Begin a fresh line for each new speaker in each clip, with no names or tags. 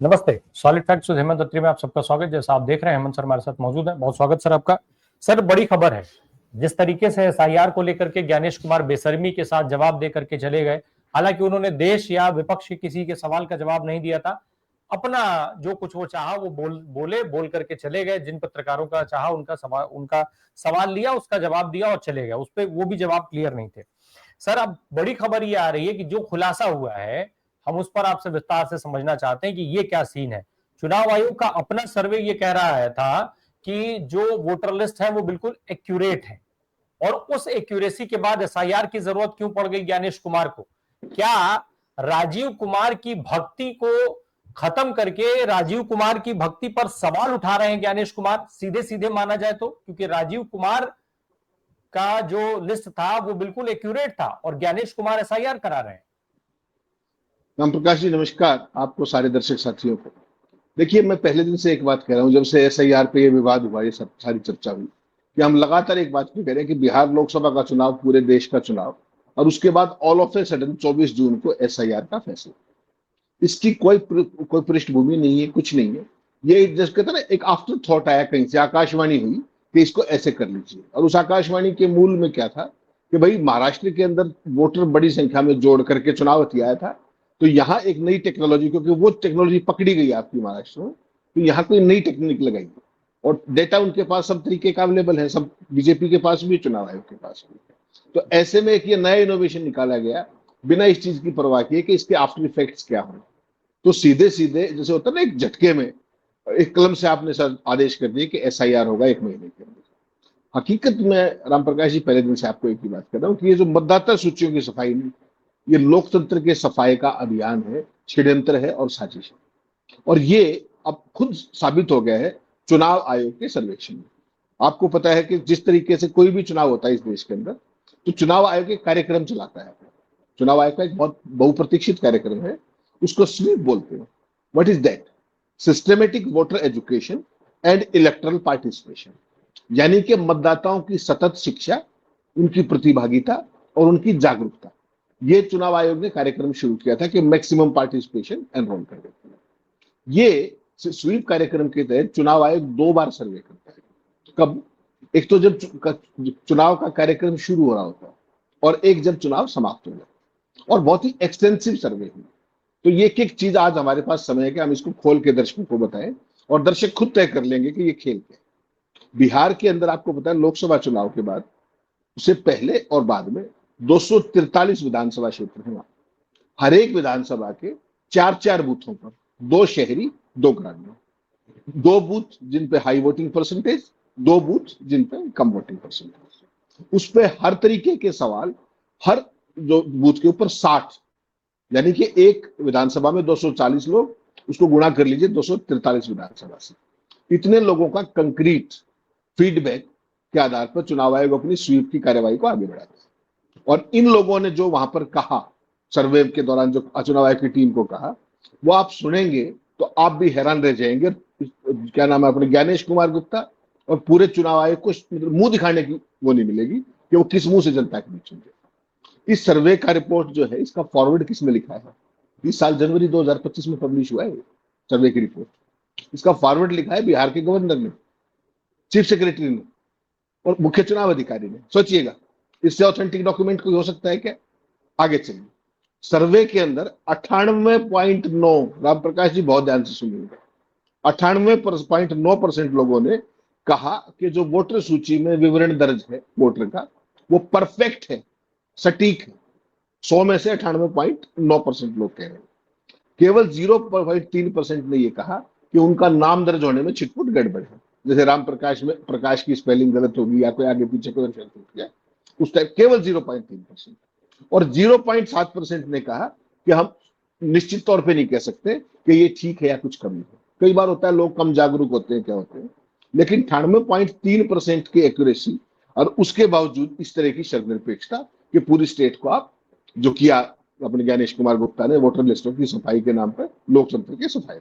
नमस्ते। Solid facts with Hemant अत्री में आप सबका स्वागत। जैसा आप देख रहे हैं हेमंत सर हमारे साथ मौजूद है। बहुत स्वागत सर आपका। सर बड़ी खबर है, जिस तरीके से एसआईआर को लेकर के ज्ञानेश कुमार बेशर्मी के साथ जवाब दे करके चले गए। हालांकि उन्होंने देश या विपक्ष के किसी के सवाल का जवाब नहीं दिया था, अपना जो कुछ वो चाहा वो बोल करके चले गए। जिन पत्रकारों का चाहा उनका सवाल लिया, उसका जवाब दिया और चले गए। उस पर वो भी जवाब क्लियर नहीं थे। सर अब बड़ी खबर ये आ रही है कि जो खुलासा हुआ है, हम उस पर आपसे विस्तार से समझना चाहते हैं कि ये क्या सीन है। चुनाव आयोग का अपना सर्वे ये कह रहा है था कि जो वोटर लिस्ट है वो बिल्कुल एक्यूरेट है, और उस एक्यूरेसी के बाद एसआईआर की जरूरत क्यों पड़ गई ज्ञानेश कुमार को? क्या राजीव कुमार की भक्ति को खत्म करके राजीव कुमार की भक्ति पर सवाल उठा रहे हैं ज्ञानेश कुमार? सीधे सीधे माना जाए तो, क्योंकि राजीव कुमार का जो लिस्ट था वो बिल्कुल एक्यूरेट था और ज्ञानेश कुमार एसआईआर करा रहे हैं।
राम प्रकाश जी नमस्कार, आपको सारे दर्शक साथियों को। देखिए, मैं पहले दिन से एक बात कह रहा हूं, जब से एसआईआर पे ये विवाद हुआ, ये सब सारी चर्चा हुई, कि हम लगातार एक बात कह रहे हैं कि बिहार लोकसभा का चुनाव पूरे देश का चुनाव, और उसके बाद ऑल ऑफ ए सडन 24 जून को एसआईआर का फैसला। इसकी कोई पृष्ठभूमि नहीं है, कुछ नहीं है। ये जैसे कहते हैं ना, एक आफ्टर थॉट आया कहीं से, आकाशवाणी हुई कि इसको ऐसे कर लीजिए। और उस आकाशवाणी के मूल में क्या था कि भाई महाराष्ट्र के अंदर वोटर बड़ी संख्या में जोड़ करके चुनाव किया था, तो यहाँ एक नई टेक्नोलॉजी, क्योंकि वो टेक्नोलॉजी पकड़ी गई आपकी महाराष्ट्र में, तो यहाँ कोई नई टेक्निक लगाई, और डेटा उनके पास सब तरीके का अवेलेबल है, सब बीजेपी के पास भी, चुनाव आयोग के पास भी। तो ऐसे में एक ये नया इनोवेशन निकाला गया बिना इस चीज की परवाह किए कि इसके आफ्टर इफेक्ट्स क्या हों। तो सीधे सीधे जैसे होता है ना, एक झटके में एक कलम से आपने सर आदेश कर दिए कि एसआईआर होगा 1 महीने के अंदर। हकीकत में राम प्रकाश जी, पहले दिन से आपको एक ही बात कर रहा हूँ कि ये जो मतदाता सूचियों की सफाई नहीं, ये लोकतंत्र के सफाई का अभियान है, षड्यंत्र है और साजिश है। और ये अब खुद साबित हो गया है चुनाव आयोग के सर्वेक्षण में। आपको पता है कि जिस तरीके से कोई भी चुनाव होता है इस देश के अंदर, तो चुनाव आयोग एक कार्यक्रम चलाता है। चुनाव आयोग का एक बहुत बहुप्रतीक्षित कार्यक्रम है, उसको स्वीप बोलते हैं। What is that? Systematic voter education and electoral participation, यानी कि मतदाताओं की सतत शिक्षा, उनकी प्रतिभागिता और उनकी जागरूकता। ये चुनाव आयोग ने कार्यक्रम शुरू किया था कि मैक्सिमम पार्टिसिपेशन एनरोल कर देते हैं। ये स्वीप कार्यक्रम के तहत चुनाव आयोग 2 बार सर्वे करता है। कब? एक तो जब चुनाव का कार्यक्रम शुरू हो रहा होता है, और एक जब चुनाव समाप्त हो जाए, और बहुत ही एक्सटेंसिव सर्वे हुई। तो ये एक चीज आज हमारे पास समय है कि हम इसको खोल के दर्शकों को बताएं, और दर्शक खुद तय कर लेंगे कि ये खेल क्या है। बिहार के अंदर आपको पता है, लोकसभा चुनाव के बाद, उससे पहले और बाद में 243 विधानसभा क्षेत्र हैं। हर एक विधानसभा के 4-4 बूथों पर, 2 शहरी 2 ग्रामीण, 2 बूथ जिन पे हाई वोटिंग परसेंटेज, 2 बूथ जिन पे कम वोटिंग परसेंटेज। उस पे हर तरीके के सवाल, हर जो बूथ के ऊपर 60, यानी कि एक विधानसभा में 240 लोग, उसको गुणा कर लीजिए 243 विधानसभा से। इतने लोगों का कंक्रीट फीडबैक के आधार पर चुनाव आयोग अपनी स्वीप की कार्यवाही को आगे बढ़ाता है। और इन लोगों ने जो वहां पर कहा, सर्वे के दौरान जो चुनाव आयोग की टीम को कहा, वो आप सुनेंगे तो आप भी हैरान रह जाएंगे। क्या नाम है अपने, ज्ञानेश कुमार गुप्ता, और पूरे चुनाव आयोग को मुंह दिखाने की वो नहीं मिलेगी कि वो किस मुंह से जनता के बीच होंगे। इस सर्वे का रिपोर्ट जो है, इसका फॉरवर्ड किसमें लिखा है? इस साल जनवरी 2025 में पब्लिश हुआ है सर्वे की रिपोर्ट। इसका फॉरवर्ड लिखा है बिहार के गवर्नर ने, चीफ सेक्रेटरी ने और मुख्य चुनाव अधिकारी ने। सोचिएगा, इससे ऑथेंटिक डॉक्यूमेंट कोई हो सकता है क्या? आगे चलिए। सर्वे के अंदर 98.9, राम प्रकाश जी बहुत ध्यान से सुनिएगा, 98.9% लोगों ने कहा कि जो वोटर सूची में विवरण दर्ज है वोटर का, वो परफेक्ट है, सटीक है। 100 में से 98.9% लोग कह रहे हैं। केवल 0.3% ने यह कहा कि उनका नाम दर्ज होने में छिटपुट गड़बड़ है, जैसे राम प्रकाश में प्रकाश की स्पेलिंग गलत होगी या कोई आगे पीछे कोई अक्षर टूट गया, उस टाइप। केवल 0.3%। और 0.7% ने कहा कि हम निश्चित तौर पे नहीं कह सकते कि ये ठीक है या कुछ कमी है। कई बार होता है लोग कम जागरूक होते हैं, क्या होते हैं, लेकिन 98.3% की एक्यूरेसी, और उसके बावजूद इस तरह की शर्मनिरपेक्षता कि पूरी स्टेट को आप जो किया अपने ज्ञानेश कुमार गुप्ता ने वोटर लिस्टों की सफाई के नाम पर, लोकतंत्र की सफाई।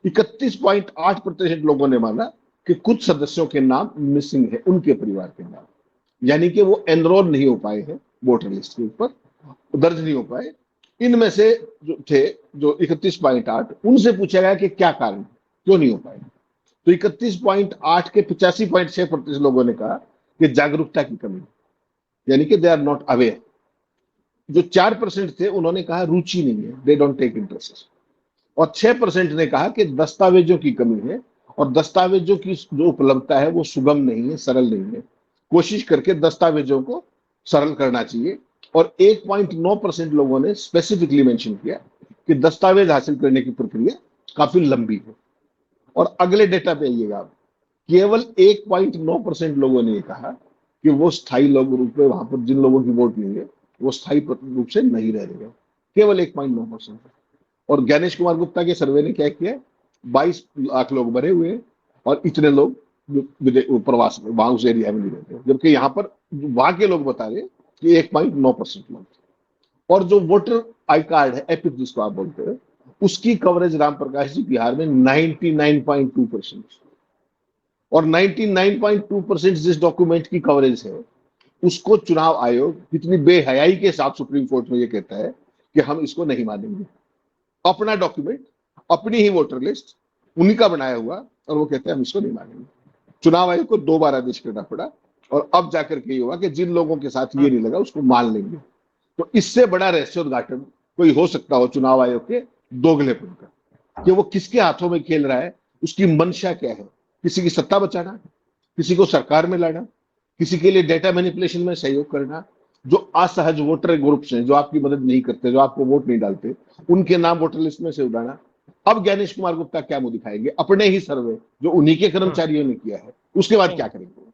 31.8% लोगों ने माना कि कुछ सदस्यों के नाम मिसिंग है, उनके परिवार के नाम, यानी कि वो एनरोल नहीं हो पाए हैं वोटर लिस्ट के ऊपर, दर्ज नहीं हो पाए। इनमें से जो थे, जो 31.8, उनसे पूछा गया कि क्या कारण, क्यों नहीं हो पाएगा। तो 31.8 के 85.6% लोगों ने कहा कि जागरूकता की कमी, यानी कि दे आर नॉट अवेयर। जो 4% थे उन्होंने कहा रुचि नहीं है, दे डोंट टेक इंटरेस्ट। और 6% ने कहा कि दस्तावेजों की कमी है, और दस्तावेजों की जो उपलब्धता है वो सुगम नहीं है, सरल नहीं है। कोशिश करके दस्तावेजों को सरल करना चाहिए। और 1.9% लोगों ने स्पेसिफिकली मेंशन किया कि दस्तावेज हासिल करने की प्रक्रिया काफी लंबी है। और अगले डेटा पे आइएगा आप, केवल 1.9% लोगों ने कहा कि वो स्थायी लोग रूप में वहां पर जिन लोगों की वोट नहीं है वो स्थायी रूप से नहीं रह रहे हैं, केवल 1.9%। और ज्ञानेश कुमार गुप्ता के सर्वे ने क्या किया, 22 लाख लोग भरे हुए हैं और इतने लोग प्रवास में वहां उस एरिया में नहीं रहते, जबकि यहाँ पर वहां के लोग बता रहे कि 1.9% लोग। और जो वोटर आई कार्ड है, एपिक जिसको आप बोलते हैं, उसकी कवरेज राम प्रकाश जी बिहार में 99.2%। और 99.2% जिस डॉक्यूमेंट की कवरेज है उसको चुनाव आयोग कितनी बेहयाई के साथ सुप्रीम कोर्ट में ये कहता है कि हम इसको नहीं मानेंगे। अपना डॉक्यूमेंट, अपनी ही वोटर लिस्ट, उन्हीं का बनाया हुआ, और वो कहते हैं हम इसको नहीं मानेंगे। चुनाव आयोग को 2 बार आदेश करना पड़ा, और अब जाकर के ये हुआ कि जिन लोगों के साथ ये नहीं लगा उसको मान लेंगे। तो इससे बड़ा रहस्योद्घाटन कोई हो सकता हो चुनाव आयोग के दोगलेपन का, कि वो किसके हाथों में खेल रहा है, उसकी मंशा क्या है, किसी की सत्ता बचाना, किसी को सरकार में लाना, किसी के लिए डेटा मैनिपुलेशन में सहयोग करना। जो असहज वोटर ग्रुप्स हैं, जो आपकी मदद नहीं करते, जो आपको वोट नहीं डालते, उनके नाम वोटर लिस्ट में से उड़ाना। अब ज्ञानेश कुमार गुप्ता क्या मुंह दिखाएंगे, अपने ही सर्वे जो उन्हीं के कर्मचारियों ने किया है, उसके बाद क्या करेंगे।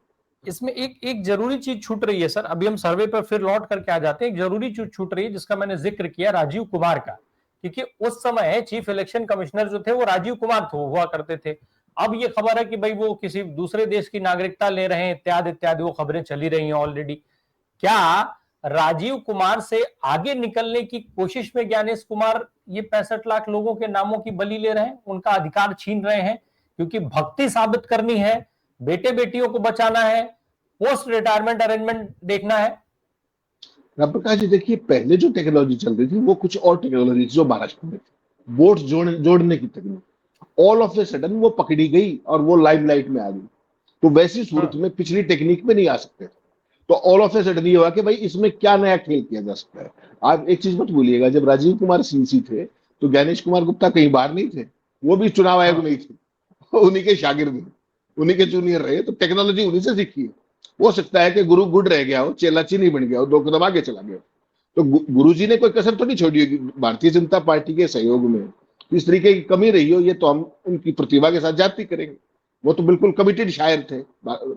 इसमें एक एक जरूरी चीज छूट रही है सर, अभी हम सर्वे पर फिर लौट करके आ जाते हैं। एक जरूरी चीज छूट रही है जिसका मैंने जिक्र किया, राजीव कुमार का, क्योंकि उस समय चीफ इलेक्शन कमिश्नर जो थे वो राजीव कुमार हुआ करते थे। अब ये खबर है कि भाई वो किसी दूसरे देश की नागरिकता ले रहे हैं, इत्यादि इत्यादि, वो खबरें चली रही हैं ऑलरेडी। क्या राजीव कुमार से आगे निकलने की कोशिश में ज्ञानेश कुमार ये 65 लाख लोगों के नामों की बलि ले रहे हैं, उनका अधिकार छीन रहे हैं? क्योंकि भक्ति साबित करनी है, बेटे बेटियों को बचाना है, पोस्ट रिटायरमेंट अरेंजमेंट देखना है।
रामप्रकाश जी देखिए, पहले जो टेक्नोलॉजी चल रही थी वो कुछ और टेक्नोलॉजी जो महाराष्ट्र में थी, वोट जोड़ने की तकनीक, ऑल ऑफ ए सडन वो पकड़ी गई और वो लाइमलाइट में आ गई। तो वैसी सूरत में पिछली टेक्निक में नहीं आ सकते। तो ऑल ऑफ ए सडन ये हुआ कि भाई इसमें क्या नया खेल किया जा सकता है। आप एक चीज मत भूलिएगा, जब राजीव कुमार सीसी थे तो ज्ञानेश कुमार गुप्ता कहीं बाहर नहीं थे, वो भी चुनाव आयोग में ही थे, उन्हीं के शागिर्द, उन्हीं के जूनियर रहे, तो टेक्नोलॉजी उन्हीं से सीखी है। हो सकता है कि गुरु गुड रह गया हो, चेला चीनी बन गया हो, 2 कदम आगे चला गया। तो गुरु जी ने कोई कसर तो नहीं छोड़ी होगी भारतीय जनता पार्टी के सहयोग में, इस तरीके की कमी रही हो, ये तो हम उनकी प्रतिभा के साथ जाति करेंगे। वो तो बिल्कुल कमिटेड शायर थे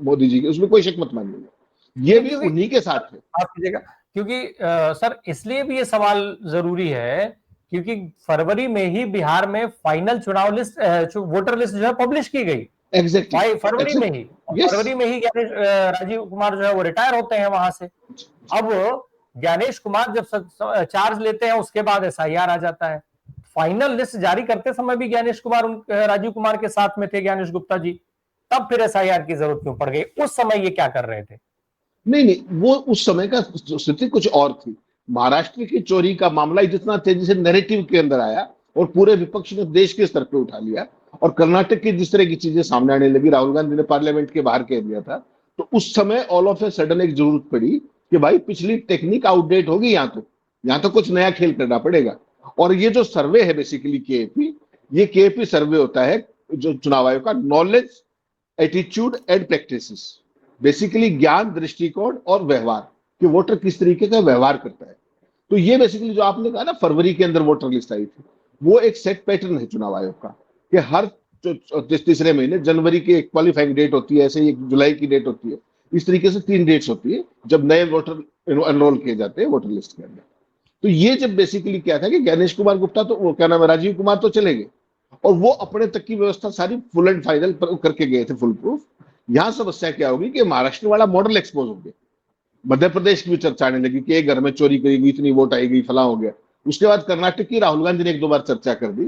मोदी जी के, उसमें कोई शक मत मानिएगा, ये भी उन्हीं के साथ है।
आप कीजिएगा, क्योंकि सर इसलिए भी ये सवाल जरूरी है क्योंकि फरवरी में ही बिहार में फाइनल चुनाव लिस्ट, वोटर लिस्ट जो है पब्लिश की गई।
एग्जैक्टली
फरवरी में ही, फरवरी में ही राजीव कुमार जो है वो रिटायर होते हैं वहां से। अब ज्ञानेश कुमार जब चार्ज लेते हैं उसके बाद एसआईआर आ जाता है। फाइनल लिस्ट जारी करते समय भी ज्ञानेश कुमार राजीव कुमार के साथ में थे, ज्ञानेश गुप्ता जी, तब फिर एसआईआर की जरूरत क्यों पड़ गई? उस समय ये क्या कर रहे थे?
नहीं, वो उस समय का स्थिति कुछ और थी। महाराष्ट्र की चोरी का मामला जितना तेजी से नैरेटिव के अंदर आया और पूरे विपक्ष ने देश के स्तर पे उठा लिया, और कर्नाटक की जिस तरह की चीजें सामने आने लगी, राहुल गांधी ने पार्लियामेंट के बाहर कह दिया था, तो उस समय ऑल ऑफ ए सडन एक जरूरत पड़ी कि भाई पिछली टेक्निक आउटडेट होगी, यहाँ तो कुछ नया खेल करना पड़ेगा। और ये जो सर्वे है बेसिकली केएपी, ये केएपी सर्वे होता है जो चुनाव आयोग का, knowledge, attitude and practices, basically ज्ञान, दृष्टिकोण और व्यवहार, कि वोटर किस तरीके का व्यवहार करता है। तो ये बेसिकली जो आपने कहा ना फरवरी के अंदर वोटर लिस्ट आई थी, वो एक सेट पैटर्न है चुनाव आयोग का, कि हर तीसरे महीने, जनवरी की एक क्वालिफाइंग डेट होती है, ऐसे एक जुलाई की डेट होती है, इस तरीके से 3 डेट्स होती है जब नए वोटर एनरोल किए जाते हैं वोटर लिस्ट के अंदर। तो ये जब बेसिकली क्या था कि ज्ञानेश कुमार गुप्ता, तो वो क्या नाम है, राजीव कुमार तो चले गए, और वो अपने तक की व्यवस्था सारी फुल एंड फाइनल करके गए थे, फुल प्रूफ। यहां समस्या क्या होगी कि महाराष्ट्र वाला मॉडल एक्सपोज हो गया, मध्य प्रदेश की भी चर्चा आने लगी कि एक घर में चोरी करेगी, इतनी वोट आएगी, फला हो गया। उसके बाद कर्नाटक की राहुल गांधी ने 1-2 बार चर्चा कर दी,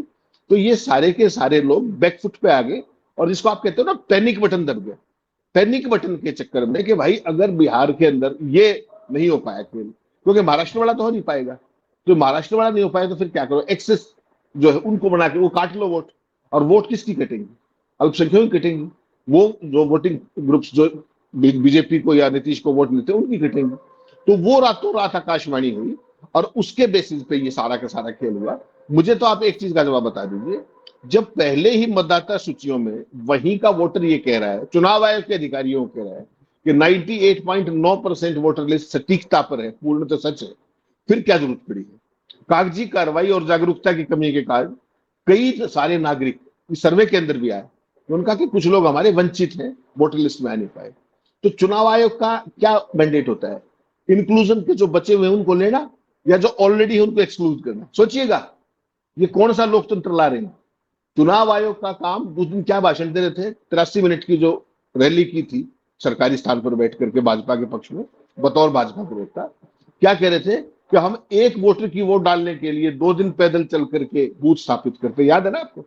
तो ये सारे के सारे लोग बैकफुट पे आ गए, और इसको आप कहते हो ना पैनिक बटन दब गया। पैनिक बटन के चक्कर में कि भाई अगर बिहार के अंदर ये नहीं हो पाया खेल, क्योंकि महाराष्ट्र वाला तो हो नहीं पाएगा, तो महाराष्ट्र वाला नहीं हो पाया तो फिर क्या करो, एक्सेस जो है उनको बना के वो काट लो वोट। और वोट किसकी कटेंगी? अल्पसंख्यकों की कटेंगी। वो जो वोटिंग ग्रुप्स जो बीजेपी को या नीतीश को वोट देते हैं उनकी कटेंगी। तो वो रातों रात आकाशवाणी हुई और उसके बेसिस पे ये सारा का सारा खेल हुआ। मुझे तो आप एक चीज का जवाब बता दीजिए, जब पहले ही मतदाता सूचियों में वहीं का वोटर ये कह रहा है, चुनाव आयोग के अधिकारियों कह रहा है कि 98.9% वोटर लिस्ट सटीकता पर है, पूर्णतः सच है, फिर क्या जरूरत पड़ी है? कागजी कार्रवाई और जागरूकता की कमी के कारण कई सारे नागरिक इस सर्वे के अंदर भी आए, उनका कि कुछ लोग हमारे वंचित हैं, वोटर लिस्ट में आ नहीं पाए। तो चुनाव आयोग का क्या मैंडेट होता है? इंक्लूजन के जो बचे हुए हैं उनको लेना, या जो ऑलरेडी है उनको एक्सक्लूड करना? सोचिएगा ये कौन सा लोकतंत्र ला रहे हैं। चुनाव आयोग का काम, उस दिन क्या भाषण दे रहे थे, 83 मिनट की जो रैली की थी सरकारी स्थान पर बैठ करके भाजपा के पक्ष में बतौर भाजपा प्रवक्ता, क्या कह रहे थे कि हम एक वोटर की वोट डालने के लिए 2 दिन पैदल चल करके बूथ स्थापित करते, याद है ना आपको?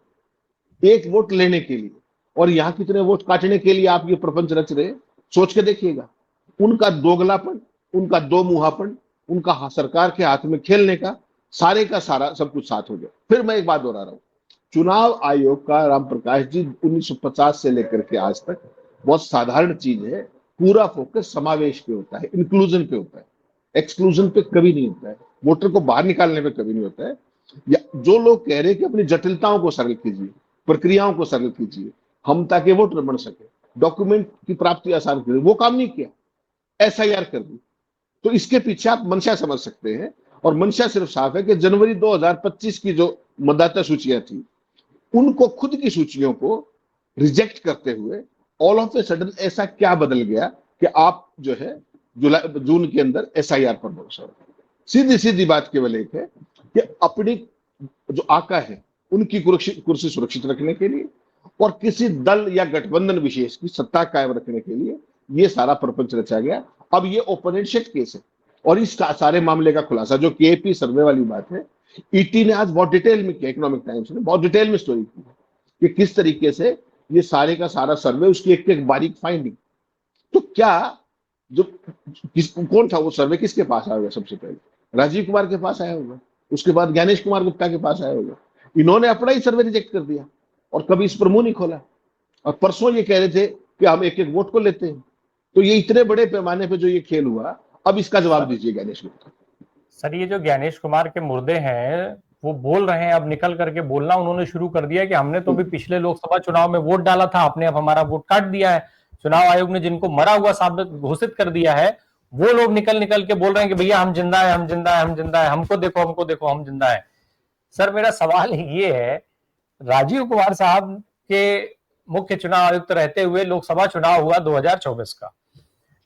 एक वोट लेने के लिए, और यहां कितने वोट काटने के लिए आप ये प्रपंच रच रहे हैं, सोच के देखिएगा। उनका दोगलापन, उनका दो मुहापन, उनका सरकार के हाथ में खेलने का सारे का सारा सब कुछ साथ हो गया। फिर मैं एक बात दोहरा रहा हूं, चुनाव आयोग का, राम प्रकाश जी, 1950 से लेकर के आज तक बहुत साधारण चीज है, पूरा फोकस समावेश पे होता है, इंक्लूजन पे होता है, एक्सक्लूजन पे कभी नहीं होता है, वोटर को बाहर निकालने पे कभी नहीं होता है। या जो लोग कह रहे हैं कि अपनी जटिलताओं को सरल कीजिए, प्रक्रियाओं को सरल कीजिए, हम ताकि वोटर बन सके, डॉक्यूमेंट की प्राप्ति आसान कीजिए, वो काम नहीं किया, एसआईआर कर दी। तो इसके पीछे आप मंशा समझ सकते हैं, और मंशा सिर्फ साफ है कि जनवरी 2025 की जो मतदाता सूचियां थी, उनको, खुद की सूचियों को रिजेक्ट करते हुए ऑल ऑफ ए सडन ऐसा क्या बदल गया कि आप जो है जुलाई जून के अंदर एसआईआर पर भरोसा रखें? सीधी सीधी बात केवल एक है कि अपनी जो आका है उनकी कुर्सी सुरक्षित रखने के लिए और किसी दल या गठबंधन विशेष की सत्ता कायम रखने के लिए ये सारा प्रपंच रचा गया। अब ये ओपन एंड शट केस है, और इस सारे मामले का खुलासा जो केपी सर्वे वाली बात है, ईटी ने आज बहुत डिटेल में किया, इकोनॉमिक टाइम्स ने बहुत डिटेल में स्टोरी की कि किस तरीके से ये सारे का सारा सर्वे, उसकी एक एक बारीक फाइंडिंग। तो क्या जो कौन था वो सर्वे, किसके पास आया होगा? सबसे पहले राजीव कुमार के पास आया होगा, उसके बाद ज्ञानेश कुमार गुप्ता के पास आया होगा। इन्होंने अपना ही सर्वे रिजेक्ट कर दिया और कभी इस पर मुंह नहीं खोला, और परसों ये कह रहे थे कि हम एक एक वोट को लेते हैं। तो ये इतने बड़े पैमाने पे जो ये खेल हुआ, अब इसका जवाब दीजिए ज्ञानेश गुप्ता।
सर, ये जो ज्ञानेश कुमार के मुर्दे हैं वो बोल रहे हैं, अब निकल करके बोलना उन्होंने शुरू कर दिया कि हमने तो भी पिछले लोकसभा चुनाव में वोट डाला था, आपने अब हमारा वोट काट दिया है। चुनाव आयोग ने जिनको मरा हुआ साबित घोषित कर दिया है, वो लोग निकल निकल के बोल रहे हैं कि भैया हम जिंदा है, हम जिंदा है, हम जिंदा है, हमको देखो हम जिंदा है। सर, मेरा सवाल ये है, राजीव कुमार साहब के मुख्य चुनाव आयुक्त रहते हुए लोकसभा चुनाव हुआ 2024 का,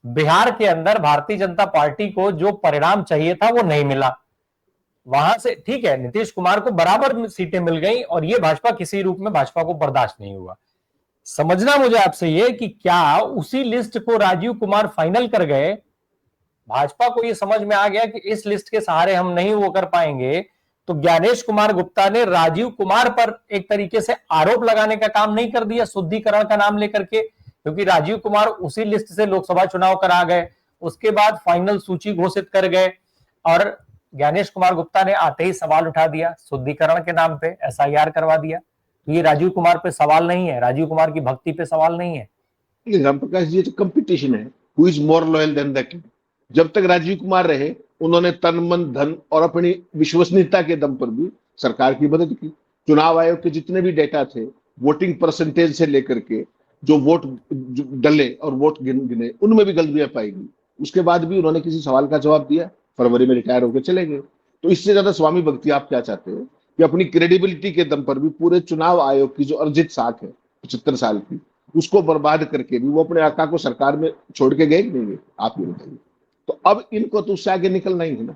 बिहार के अंदर भारतीय जनता पार्टी को जो परिणाम चाहिए था वो नहीं मिला। वहां से ठीक है, नीतीश कुमार को बराबर सीटें मिल गई और ये भाजपा किसी रूप में भाजपा को बर्दाश्त नहीं हुआ। समझना मुझे आपसे ये कि क्या उसी लिस्ट को राजीव कुमार फाइनल कर गए, भाजपा को ये समझ में आ गया कि इस लिस्ट के सहारे हम नहीं वो कर पाएंगे, तो ज्ञानेश कुमार गुप्ता ने राजीव कुमार पर एक तरीके से आरोप लगाने का काम नहीं कर दिया शुद्धिकरण का नाम लेकर के? क्योंकि राजीव कुमार उसी लिस्ट से लोकसभा चुनाव करा गए, उसके बाद फाइनल सूची घोषित कर गए, और ज्ञानेश कुमार गुप्ता ने आते ही सवाल उठा दिया शुद्धिकरण के नाम पे, एसआईआर करवा दिया। तो ये राजीव कुमार पे सवाल नहीं है, राजीव कुमार की भक्ति पे सवाल नहीं है।
राम प्रकाश जी, तो कंपटीशन है, who is more loyal than the king. जब तक राजीव कुमार रहे, उन्होंने तन मन धन और अपनी विश्वसनीयता के दम पर भी सरकार की मदद की। चुनाव आयोग के जितने भी डेटा थे, वोटिंग परसेंटेज से लेकर के जो वोट डले और वोट गिने, उनमें भी गलतियां पाई गई। उसके बाद भी उन्होंने किसी सवाल का जवाब दिया, फरवरी में रिटायर होकर चले गए। तो इससे ज्यादा स्वामी भक्ति आप क्या चाहते हो कि अपनी क्रेडिबिलिटी के दम पर भी पूरे चुनाव आयोग की जो अर्जित साख है 75 साल की, उसको बर्बाद करके भी वो अपने आका को सरकार में छोड़ के गए कि नहीं गए? आप ये बताइए। तो अब इनको तो उससे आगे निकलना ही है ना।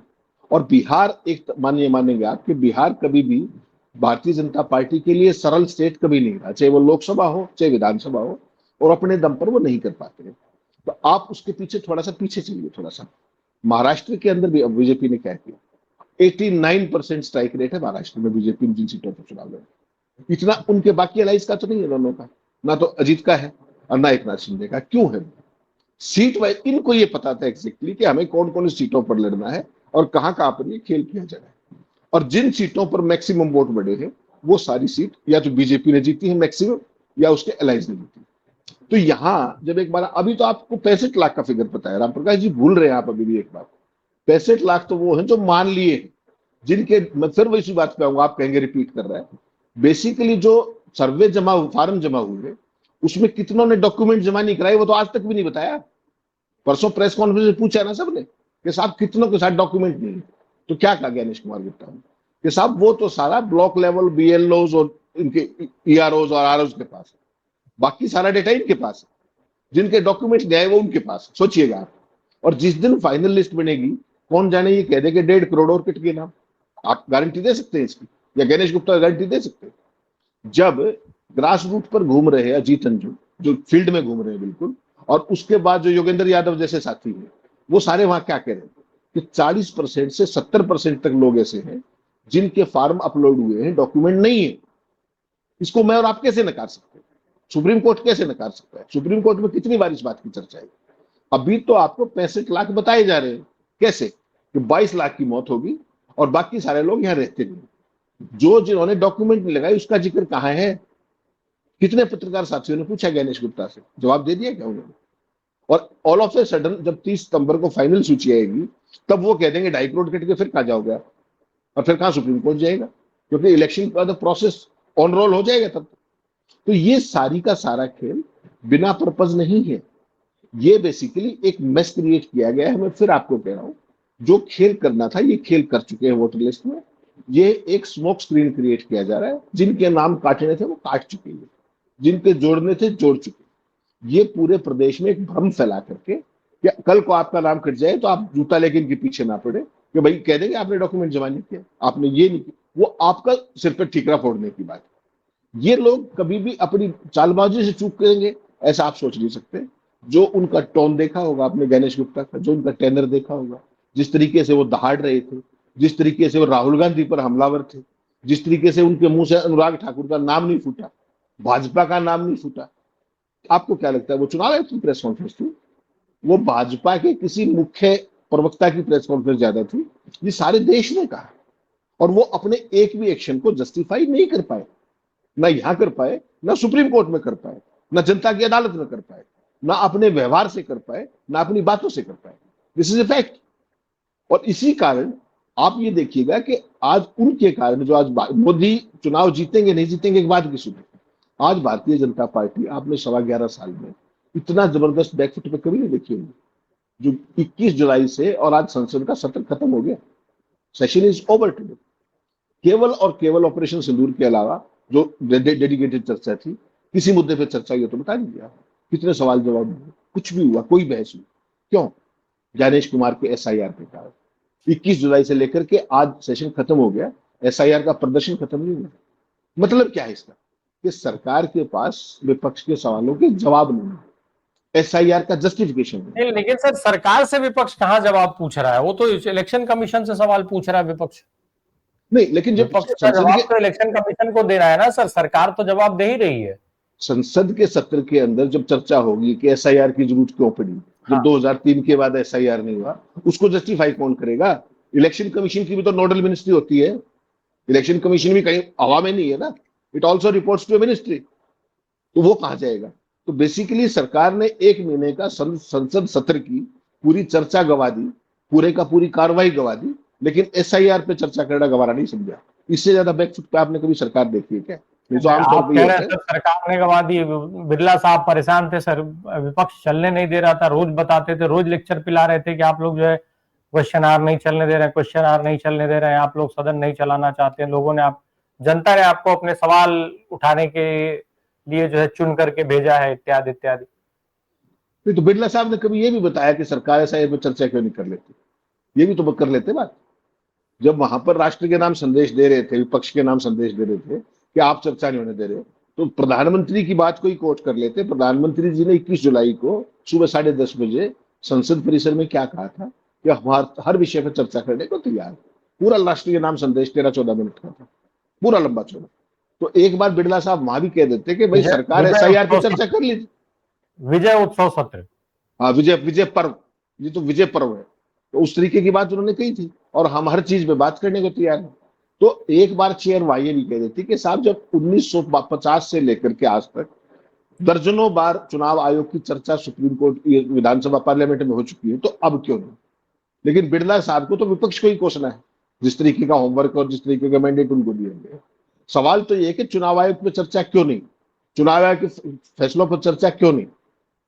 और बिहार, एक मानेंगे आप कि बिहार कभी भी भारतीय जनता पार्टी के लिए सरल स्टेट कभी नहीं रहा, चाहे वो लोकसभा हो चाहे विधानसभा हो, और अपने दम पर वो नहीं कर पाते हैं। तो आप उसके पीछे थोड़ा सा पीछे चलिए, थोड़ा सा महाराष्ट्र के अंदर भी अब बीजेपी ने क्या किया, 89% स्ट्राइक रेट है महाराष्ट्र में बीजेपी जिन सीटों पर चुनाव लड़े। इतना उनके बाकी अलाइंस का तो नहीं है दोनों का, ना तो अजीत का है और ना एक नाथ शिंदे का। क्यों है? सीट वाइज इनको ये पता था एग्जैक्टली कि हमें कौन कौन सीटों पर लड़ना है और कहां कहां पर ये खेल किया जाना है। और जिन सीटों पर मैक्सिमम वोट बढ़े हैं वो सारी सीट या तो बीजेपी ने जीती है मैक्सिमम, या उसके अलायंस ने जीती। तो यहां जब एक बार, अभी तो आपको 65 लाख का फिगर पता है, राम प्रकाश जी भूल रहे हैं आप अभी भी एक बात। 65 लाख तो वो हैं जो मान लिए हैं, जिनके, मैं फिर वही बात पे आऊंगा, आप कहेंगे रिपीट कर रहा है। बेसिकली जो सर्वे जमा, फॉर्म जमा हुए, उसमें कितनों ने डॉक्यूमेंट जमा नहीं कराए, वो तो आज तक भी नहीं बताया। परसों प्रेस कॉन्फ्रेंस में पूछा ना सबने कि साहब कितनों के साथ डॉक्यूमेंट नहीं है, तो क्या कहा ज्ञानेश कुमार गुप्ता ने कि साहब वो तो सारा ब्लॉक लेवल बीएलओज और इनके ईआरओज और आरओज के पास है, बाकी सारा डेटा इनके पास है, जिनके डॉक्यूमेंट गए वो उनके पास है। सोचिएगा आप। और जिस दिन फाइनल लिस्ट बनेगी, कौन जाने ये कह दे कि 1.5 करोड़ और कट गए नाम। आप गारंटी दे सकते हैं इसकी, या गणेश गुप्ता गारंटी दे सकते हैं? जब ग्रास रूट पर घूम रहे हैं अजीत अंजुम, जो फील्ड में घूम रहे हैं बिल्कुल, और उसके बाद जो योगेंद्र यादव जैसे साथी हैं, वो सारे वहां क्या कह रहे हैं कि 40% से 70% तक लोग ऐसे हैं जिनके फॉर्म अपलोड हुए हैं, डॉक्यूमेंट नहीं है। इसको मैं और आप कैसे नकार सकते हैं? सुप्रीम कोर्ट कैसे नकार सकता है? सुप्रीम कोर्ट में कितनी बार इस बात की चर्चा है? अभी तो आपको 65 लाख बताए जा रहे हैं। कैसे? कि 22 लाख की मौत होगी और बाकी सारे लोग यहाँ रहते नहीं। जो जिन्होंने डॉक्यूमेंट नहीं लगाए उसका जिक्र कहां है? कितने पत्रकार साथियों ने पूछा ज्ञानेश गुप्ता से, जवाब दे दिया क्या उन्होंने? और ऑल ऑफ ए सडन जब 30 सितंबर को फाइनल सूची आएगी, तब वो कह देंगे 2.5 करोड़ कट के फिर कहां जाओगे आप, और फिर कहां सुप्रीम कोर्ट जाएगा? क्योंकि इलेक्शन का तो प्रोसेस ऑन रोल हो जाएगा तब। तो ये सारी का सारा खेल बिना पर्पज नहीं है। ये बेसिकली एक मेस क्रिएट किया गया है। मैं फिर आपको कह रहा हूं, जो खेल करना था ये खेल कर चुके हैं वोटर लिस्ट में। ये एक स्मोक स्क्रीन क्रिएट किया जा रहा है। जिनके नाम काटने थे वो काट चुके हैं, जिनके जोड़ने थे जोड़ चुके। ये पूरे प्रदेश में एक भ्रम फैला करके, या कल को आपका नाम कट जाए तो आप जूता लेके इनके पीछे ना पड़े कि भाई कह देंगे आपने डॉक्यूमेंट जमा नहीं किया, आपने ये नहीं किया, वो आपका सिर पे ठीकरा फोड़ने की बात है। ये लोग कभी भी अपनी चालबाजी से चूक करेंगे ऐसा आप सोच नहीं सकते। जो उनका टोन देखा होगा आपने गणेश गुप्ता का, जो उनका टेनर देखा होगा, जिस तरीके से वो दहाड़ रहे थे, जिस तरीके से वो राहुल गांधी पर हमलावर थे, जिस तरीके से उनके मुंह से अनुराग ठाकुर का नाम नहीं फूटा, भाजपा का नाम नहीं फूटा। आपको क्या लगता है वो चुनाव आयोग की प्रेस कॉन्फ्रेंस थी? वो भाजपा के किसी मुख्य प्रवक्ता की प्रेस कॉन्फ्रेंस ज्यादा थी? ये सारे देश ने कहा, और वो अपने एक भी एक्शन को जस्टिफाई नहीं कर पाए। ना यहां कर पाए, ना सुप्रीम कोर्ट में कर पाए, ना जनता की अदालत में कर पाए, ना अपने व्यवहार से कर पाए, ना अपनी बातों से कर पाए। This is a fact. और इसी कारण आप ये देखिएगा कि आज उनके कारण जो आज मोदी चुनाव जीतेंगे नहीं जीतेंगे एक बात की सुनिए, आज भारतीय जनता पार्टी आपने 11.25 साल में इतना जबरदस्त बैकफुट पे कभी नहीं देखी होगी। जो 21 जुलाई से और आज संसद का सत्र खत्म हो गया, सेशन इज ओवर टुडे। केवल और केवल ऑपरेशन सिंदूर के अलावा जो डेडिकेटेड चर्चा थी, किसी मुद्दे पर चर्चा हुई तो बता दीजिए आप, कितने सवाल जवाब हुए? कुछ भी हुआ? कोई बहस हुई? क्यों? ज्ञानेश कुमार के एसआईआर के कारण। 21 जुलाई से लेकर के आज सेशन खत्म हो गया, एसआईआर का प्रदर्शन खत्म नहीं हुआ। मतलब क्या है इसका? कि सरकार के पास विपक्ष के सवालों के जवाब नहीं है, एसआईआर का जस्टिफिकेशन नहीं।
नहीं, लेकिन सर सरकार से विपक्ष कहाँ जवाब पूछ रहा है? वो तो इलेक्शन कमीशन से सवाल पूछ रहा है विपक्ष।
नहीं, लेकिन जब
विपक्ष का जवाब तो इलेक्शन कमीशन को देना है ना सर, सरकार तो जवाब दे ही रही है।
संसद के सत्र के अंदर जब चर्चा होगी कि एसआईआर की जरूरत क्यों पड़ी, जब
हाँ।
2003 के बाद एसआईआर नहीं हुआ, उसको जस्टिफाई कौन करेगा? इलेक्शन कमीशन की भी तो नोडल मिनिस्ट्री होती है। इलेक्शन कमीशन भी कहीं हवा में नहीं है ना, it also reports to ministry. तो वो कहां जाएगा? तो बेसिकली सरकार ने 1 महीने का संसद सत्र की पूरी चर्चा गवा दी, पूरे का पूरी कार्रवाई गवा दी, लेकिन एसआईआर पे चर्चा करना गवारा नहीं समझा। इससे ज्यादा बैकफुट पे आपने कभी सरकार देखी है क्या?
तो आप कह रहे हैं सर सरकार ने गवा दी। बिरला साहब परेशान थे सर, विपक्ष चलने नहीं दे रहा था, रोज बताते थे, रोज लेक्चर पिला रहे थे कि आप लोग जो है क्वेश्चन आवर नहीं चलने दे रहे हैं, क्वेश्चन आवर नहीं चलने दे रहे हैं, आप लोग सदन नहीं चलाना चाहते हैं। लोगों ने, आप जनता ने आपको अपने सवाल उठाने के लिए जो है चुन करके भेजा है, इत्यादि इत्यादि।
तो बिरला साहब ने कभी ये भी बताया कि सरकार एसआईआर पर चर्चा क्यों नहीं कर लेती? ये भी तो कर लेते बात। जब वहां पर राष्ट्र के नाम संदेश दे रहे थे, विपक्ष के नाम संदेश दे रहे थे कि आप चर्चा नहीं होने दे रहे, तो प्रधानमंत्री की बात कोई कोट कर लेते। प्रधानमंत्री जी ने 21 जुलाई को सुबह 10:30 बजे संसद परिसर में क्या कहा था कि हमारा हर विषय पर चर्चा करने को तैयार। पूरा राष्ट्रीय नाम संदेश 13-14 मिनट का था, पूरा लंबा चौड़ा। तो एक बार बिरला साहब वहां भी कह देते कि भाई सरकार एसआईआर पर चर्चा कर लीजिए।
विजय उत्सव सत्र,
हाँ, विजय पर्व, ये तो विजय पर्व है। तो उस तरीके की बात उन्होंने कही थी, और हम हर चीज पे बात करने को तैयार हैं। तो एक बार चेयर वाई भी कह देती कि साहब जब 1950 से लेकर के आज तक दर्जनों बार चुनाव आयोग की चर्चा सुप्रीम कोर्ट विधानसभा पार्लियामेंट में हो चुकी है, तो अब क्यों नहीं। लेकिन बिरला साहब को तो विपक्ष को ही कोसना है, जिस तरीके का होमवर्क और जिस तरीके का मैंडेट उनको दिए गए। सवाल तो ये कि चुनाव आयोग में चर्चा क्यों नहीं, चुनाव आयोग के फैसलों पर चर्चा क्यों नहीं,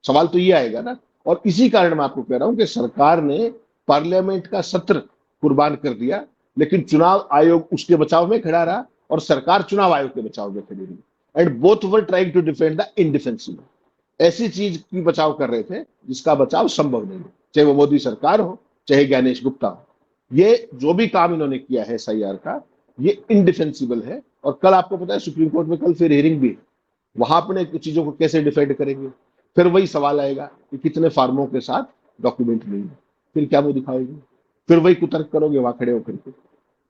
सवाल तो ये आएगा ना। और इसी कारण मैं आपको कह रहा हूं कि सरकार ने पार्लियामेंट का सत्र कुर्बान कर दिया, लेकिन चुनाव आयोग उसके बचाव में खड़ा रहा और सरकार चुनाव आयोग के बचाव में खड़ी रही। And both were trying to defend the indefensible. ऐसी चीज की बचाव कर रहे थे जिसका बचाव संभव नहीं है, चाहे वो मोदी सरकार हो चाहे ज्ञानेश गुप्ता हो। ये जो भी काम इन्होंने किया है एसआईआर का, ये इनडिफेंसिबल है। और कल आपको पता है सुप्रीम कोर्ट में कल फिर हियरिंग भी है, वहां अपने चीजों को कैसे डिफेंड करेंगे। फिर वही सवाल आएगा कि कितने फार्मों के साथ डॉक्यूमेंट नहीं है, फिर क्या वो दिखाओगे, फिर वही कुतर्क करोगे वहां खड़े होकर के।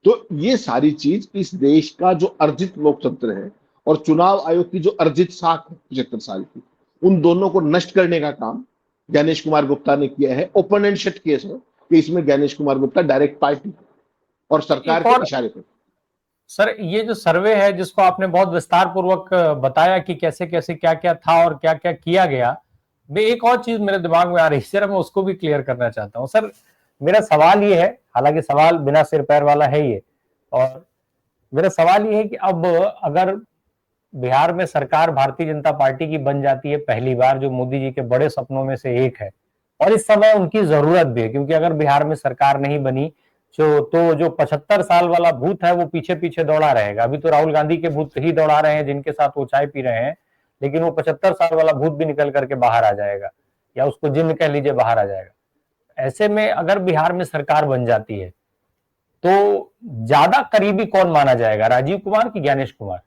तो ये सारी चीज इस देश का जो अर्जित लोकतंत्र है और चुनाव आयोग की जो अर्जित साख है 75 साल की, उन दोनों को नष्ट करने का काम ज्ञानेश कुमार गुप्ता ने किया है। ओपन एंड शट केस है कि इसमें ज्ञानेश कुमार गुप्ता डायरेक्ट पार्टी और सरकार
एक
के
और
इशारे पर।
सर, ये जो सर्वे है जिसको आपने बहुत विस्तार पूर्वक बताया कि कैसे कैसे क्या क्या था और क्या क्या किया गया, मैं एक और चीज मेरे दिमाग में आ रही है सर, मैं उसको भी क्लियर करना चाहता हूँ सर। मेरा सवाल ये है, हालांकि सवाल बिना सिर पैर वाला है ये, और मेरा सवाल ये है कि अब अगर बिहार में सरकार भारतीय जनता पार्टी की बन जाती है पहली बार, जो मोदी जी के बड़े सपनों में से एक है, और इस समय उनकी जरूरत भी है, क्योंकि अगर बिहार में सरकार नहीं बनी जो 75 साल वाला भूत है वो पीछे पीछे दौड़ा रहेगा। अभी तो राहुल गांधी के भूत ही दौड़ा रहे हैं जिनके साथ वो चाय पी रहे हैं, लेकिन वो 75 साल वाला भूत भी निकल करके बाहर आ जाएगा, या उसको जिन्न कह लीजिए, बाहर आ जाएगा। ऐसे में अगर बिहार में सरकार बन जाती है तो ज्यादा करीबी कौन माना जाएगा, राजीव कुमार की ज्ञानेश कुमार?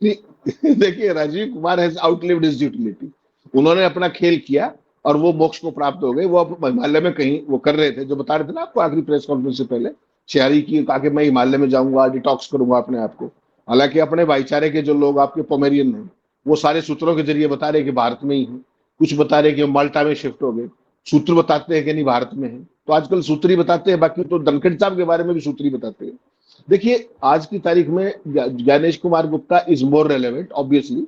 देखिए, Rajiv Kumar has outlived his utility. उन्होंने अपना खेल किया और वो मोक्ष को प्राप्त हो गए। वो हिमालय में कहीं वो कर रहे थे, जो बता रहे थे ना आपको आखिरी प्रेस कॉन्फ्रेंस से पहले, शेयारी की, कहा कि मैं हिमालय में जाऊंगा, डिटॉक्स करूंगा अपने आप को। हालांकि अपने भाईचारे के जो लोग आपके पोमेरियन हैं, वो सारे सूत्रों के जरिए बता रहे कि भारत में ही है, कुछ बता रहे कि माल्टा में शिफ्ट हो गए, सूत्र बताते हैं कि नहीं भारत में है। तो आजकल सूत्री बताते हैं, बाकी तो धनखड़ साहब के बारे में भी सूत्री बताते हैं। देखिए, आज की तारीख में Gyanesh Kumar Gupta is more relevant obviously,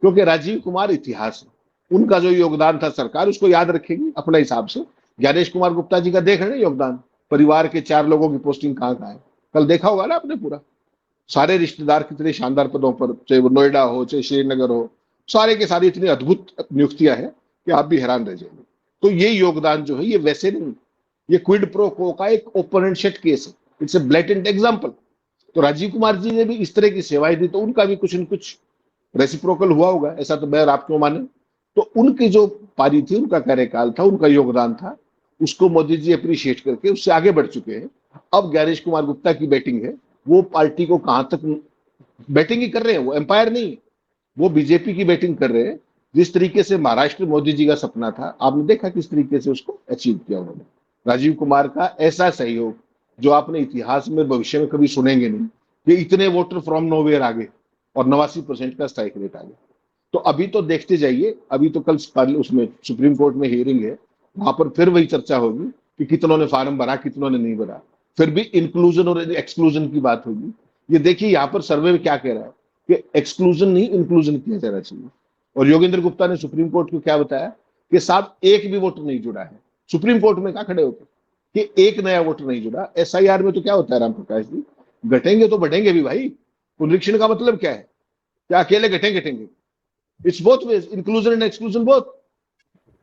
क्योंकि राजीव कुमार इतिहास है, उनका जो योगदान था सरकार उसको याद रखेगी अपने हिसाब से। ज्ञानेश कुमार गुप्ता जी का देख रहे हैं योगदान, परिवार के 4 लोगों की पोस्टिंग कहाँ कहाँ है, कल देखा होगा ना आपने पूरा। सारे रिश्तेदार कितने शानदार पदों पर, चाहे वो नोएडा हो चाहे श्रीनगर हो, सारे के सारे इतनी अद्भुत नियुक्तियां हैं कि आप भी हैरान रह जाएंगे। तो ये योगदान जो है ये वैसे नहीं, ये क्विड प्रो को का एक ओपन एंड शट केस है, इट्स ए ब्लेटेंट एग्जाम्पल। तो राजीव कुमार जी ने भी इस तरह की सेवाएं दी, तो उनका भी कुछ न कुछ रेसिप्रोकल हुआ होगा, ऐसा तो मैं आप क्यों माने। तो उनकी जो पारी थी, उनका कार्यकाल था, उनका योगदान था, उसको मोदी जी अप्रिशिएट करके उससे आगे बढ़ चुके हैं। अब ज्ञानेश कुमार गुप्ता की बैटिंग है, वो पार्टी को कहां तक बैटिंग ही कर रहे हैं, वो एम्पायर नहीं, वो बीजेपी की बैटिंग कर रहे हैं। जिस तरीके से महाराष्ट्र मोदी जी का सपना था, आपने देखा किस तरीके से उसको अचीव किया उन्होंने। राजीव कुमार का ऐसा सहयोग जो आपने इतिहास में भविष्य में कभी सुनेंगे नहीं, कि इतने वोटर फ्रॉम नोवेयर आ गए और 89% का स्ट्राइक रेट आ गया। तो अभी तो देखते जाइए, अभी तो कल उसमें सुप्रीम कोर्ट में हियरिंग है, वहां पर फिर वही चर्चा होगी कि कितनों ने फार्म भरा कितनों ने नहीं भरा, फिर भी इंक्लूजन और एक्सक्लूजन की बात होगी। ये देखिए यहाँ पर सर्वे में क्या कह रहा है कि एक्सक्लूजन नहीं इंक्लूजन किया जाना चाहिए। और योगेंद्र गुप्ता ने सुप्रीम कोर्ट को क्या बताया कि साहब एक भी वोटर नहीं जुड़ा है। सुप्रीम कोर्ट में कहा खड़े होकर कि एक नया वोटर नहीं जुड़ा। एसआईआर में तो क्या होता है राम प्रकाश जी, घटेंगे तो बढ़ेंगे भी भाई। पुनरीक्षण का मतलब क्या है, क्या अकेले घटेंगे? It's both ways, inclusion and exclusion both.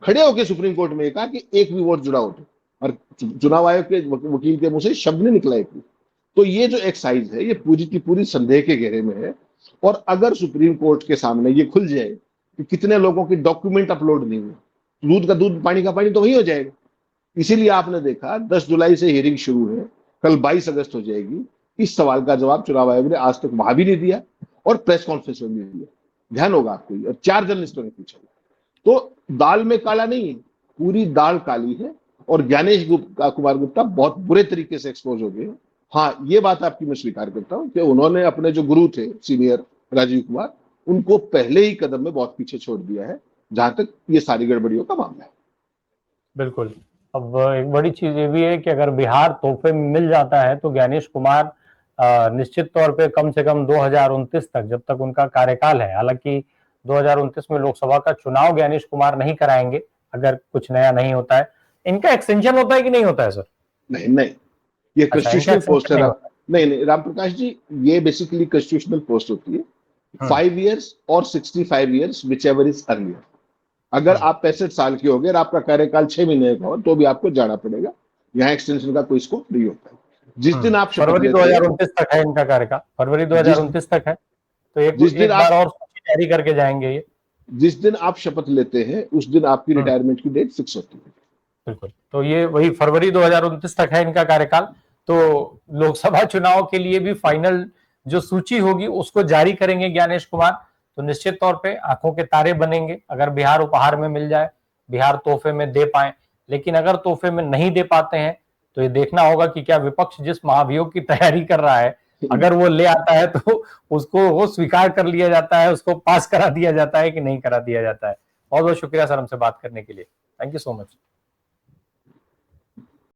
खड़े होकर सुप्रीम कोर्ट में कहा कि एक भी वोट जुड़ा हो तो, और चुनाव आयोग के वकील के मुंह से शब्द नहीं निकला एक भी। तो ये जो एक्साइज है ये पूरी की पूरी संदेह के घेरे में है। और अगर सुप्रीम कोर्ट के सामने ये खुल जाए कि कितने लोगों की डॉक्यूमेंट अपलोड नहीं हुए, दूध का दूध पानी का पानी तो वही हो जाएगा। इसीलिए आपने देखा 10 जुलाई से हियरिंग शुरू है, कल 22 अगस्त हो जाएगी। इस सवाल का जवाब चुनाव आयोग ने आज तक वहां भी नहीं दिया और प्रेस कॉन्फ्रेंस में भी नहीं दिया। ध्यान होगा आपको, और 4 जर्नलिस्टों ने पूछा। तो दाल में काला नहीं है, पूरी दाल काली है। और ज्ञानेश कुमार गुप्ता बहुत बुरे तरीके से एक्सपोज हो गए। हाँ, ये बात आपकी मैं स्वीकार करता हूं कि उन्होंने अपने जो गुरु थे सीनियर राजीव कुमार, उनको पहले ही कदम में बहुत पीछे छोड़ दिया है जहां तक ये सारी गड़बड़ियों का मामला है।
बिल्कुल। अब एक बड़ी चीज ये भी है कि अगर बिहार तोहफे में मिल जाता है तो ज्ञानेश कुमार निश्चित तौर पे कम से कम 2029 तक, जब तक उनका कार्यकाल है, हालांकि 2029 में लोकसभा का चुनाव ज्ञानेश कुमार नहीं कराएंगे अगर कुछ नया नहीं होता है। इनका एक्सटेंशन होता है कि नहीं होता है सर?
नहीं नहीं, ये
अच्छा, इनका
कॉन्स्टिट्यूशनल पोस्ट है।
एक्सटेंशन नहीं होता है।
नहीं नहीं राम प्रकाश जी, ये बेसिकली कॉन्स्टिट्यूशनल पोस्ट होती है। 5 इयर्स और 65 years, which ever is earlier. अगर आप 65 साल के हो गए और आपका कार्यकाल 6 महीने का हो तो भी आपको जाना पड़ेगा। यहाँ एक्सटेंशन का कोई स्कोप नहीं होता है। जिस दिन आप शपथ
फरवरी
लेते हैं,
2029 तक है इनका कार्यकाल, फरवरी
जिस
2029 तक है, तो
जिस दिन
एक
आप
बार और सूची जारी करके जाएंगे ये।
जिस दिन आप शपथ लेते हैं उस दिन आपकी रिटायरमेंट की डेट फिक्स होती है।
बिल्कुल, तो ये वही फरवरी 2029 तक है इनका कार्यकाल। तो लोकसभा चुनाव के लिए भी फाइनल जो सूची होगी उसको जारी करेंगे ज्ञानेश कुमार, तो निश्चित तौर पे आंखों के तारे बनेंगे अगर बिहार उपहार में मिल जाए, बिहार तोहफे में दे पाए। लेकिन अगर तोहफे में नहीं दे पाते हैं तो ये देखना होगा कि क्या विपक्ष जिस महाभियोग की तैयारी कर रहा है, अगर वो ले आता है तो उसको वो स्वीकार कर लिया जाता है, उसको पास करा दिया जाता है कि नहीं करा दिया जाता है। बहुत बहुत शुक्रिया सर हमसे बात करने के लिए। Thank you so much.